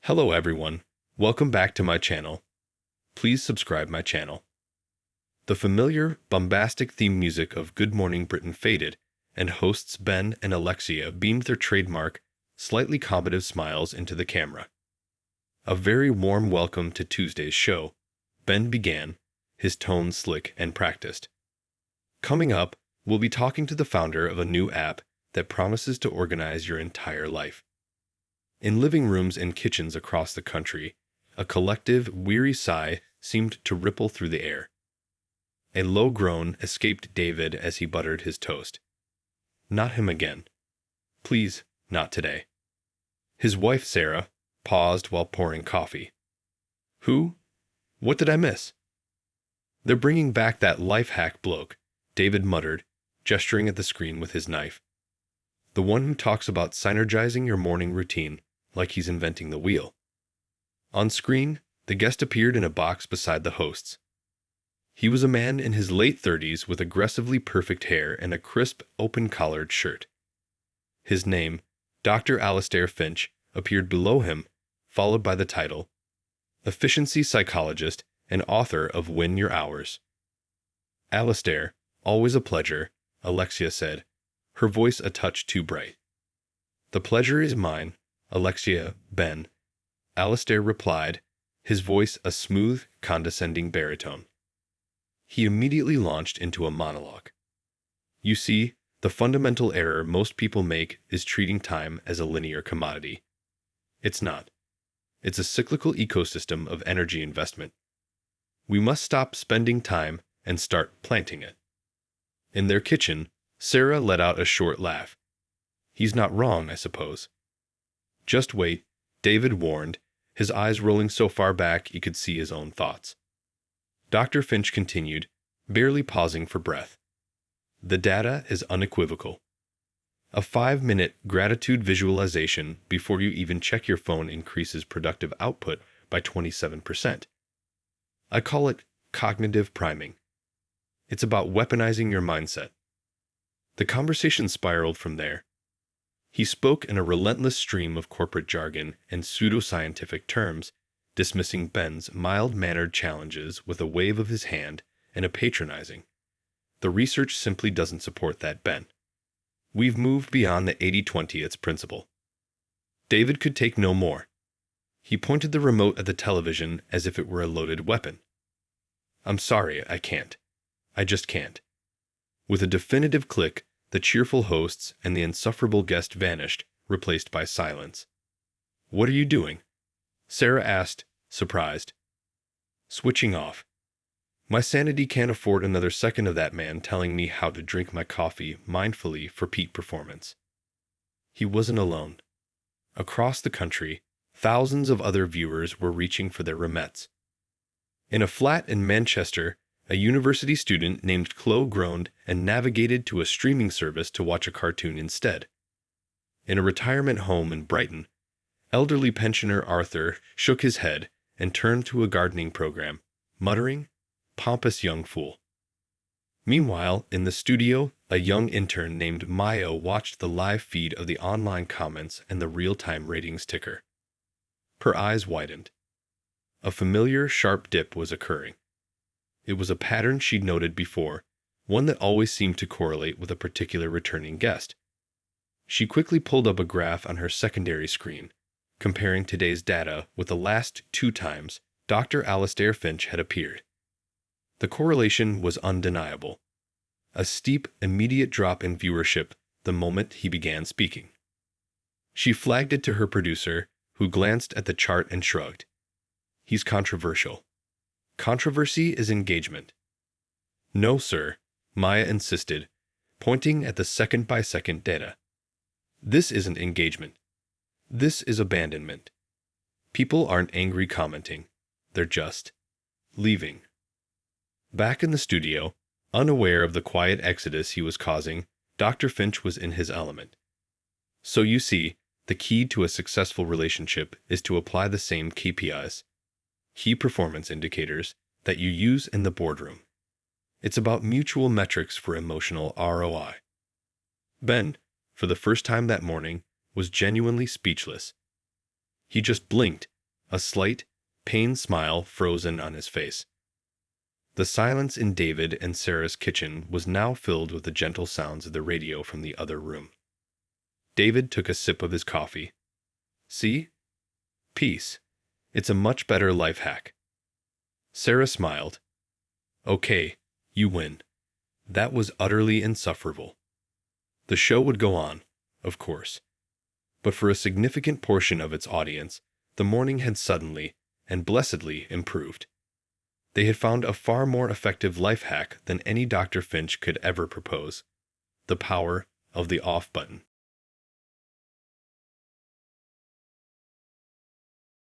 Hello everyone, welcome back to my channel. Please subscribe my channel. The familiar, bombastic theme music of Good Morning Britain faded, and hosts Ben and Alexia beamed their trademark, slightly combative smiles into the camera. A very warm welcome to Tuesday's show, Ben began, his tone slick and practiced. Coming up, we'll be talking to the founder of a new app that promises to organize your entire life. In living rooms and kitchens across the country, a collective, weary sigh seemed to ripple through the air. A low groan escaped David as he buttered his toast. Not him again. Please, not today. His wife, Sarah, paused while pouring coffee. Who? What did I miss? They're bringing back that life hack bloke, David muttered, gesturing at the screen with his knife. The one who talks about synergizing your morning routine like he's inventing the wheel. On screen, the guest appeared in a box beside the hosts. He was a man in his late 30s with aggressively perfect hair and a crisp, open-collared shirt. His name, Dr. Alastair Finch, appeared below him, followed by the title, Efficiency Psychologist and author of Win Your Hours. Alastair, always a pleasure, Alexia said, her voice a touch too bright. The pleasure is mine, Alexia, Ben. Alastair replied, his voice a smooth, condescending baritone. He immediately launched into a monologue. You see, the fundamental error most people make is treating time as a linear commodity. It's not. It's a cyclical ecosystem of energy investment. We must stop spending time and start planting it. In their kitchen, Sarah let out a short laugh. He's not wrong, I suppose. Just wait, David warned, his eyes rolling so far back he could see his own thoughts. Dr. Finch continued, barely pausing for breath. The data is unequivocal. A 5-minute gratitude visualization before you even check your phone increases productive output by 27%. I call it cognitive priming. It's about weaponizing your mindset. The conversation spiraled from there. He spoke in a relentless stream of corporate jargon and pseudoscientific terms, dismissing Ben's mild-mannered challenges with a wave of his hand and a patronizing. The research simply doesn't support that, Ben. We've moved beyond the 80-20 principle. David could take no more. He pointed the remote at the television as if it were a loaded weapon. I'm sorry, I can't. I just can't. With a definitive click, the cheerful hosts and the insufferable guest vanished, replaced by silence. What are you doing? Sarah asked, surprised. Switching off. My sanity can't afford another second of that man telling me how to drink my coffee mindfully for peak performance. He wasn't alone. Across the country, thousands of other viewers were reaching for their remettes. In a flat in Manchester, a university student named Chloe groaned and navigated to a streaming service to watch a cartoon instead. In a retirement home in Brighton, elderly pensioner Arthur shook his head and turned to a gardening program, muttering, "Pompous young fool." Meanwhile, in the studio, a young intern named Mayo watched the live feed of the online comments and the real-time ratings ticker. Her eyes widened. A familiar, sharp dip was occurring. It was a pattern she'd noted before, one that always seemed to correlate with a particular returning guest. She quickly pulled up a graph on her secondary screen, comparing today's data with the last 2 times Dr. Alastair Finch had appeared. The correlation was undeniable. A steep, immediate drop in viewership the moment he began speaking. She flagged it to her producer, who glanced at the chart and shrugged. He's controversial. Controversy is engagement. No, sir, Maya insisted, pointing at the second-by-second data. This isn't engagement. This is abandonment. People aren't angry commenting. They're just leaving. Back in the studio, unaware of the quiet exodus he was causing, Dr. Finch was in his element. So you see, the key to a successful relationship is to apply the same KPIs, key performance indicators, that you use in the boardroom. It's about mutual metrics for emotional ROI. Ben, for the first time that morning, was genuinely speechless. He just blinked, a slight, pained smile frozen on his face. The silence in David and Sarah's kitchen was now filled with the gentle sounds of the radio from the other room. David took a sip of his coffee. See? Peace. It's a much better life hack. Sarah smiled. Okay, you win. That was utterly insufferable. The show would go on, of course. But for a significant portion of its audience, the morning had suddenly and blessedly improved. They had found a far more effective life hack than any Dr. Finch could ever propose: the power of the off button.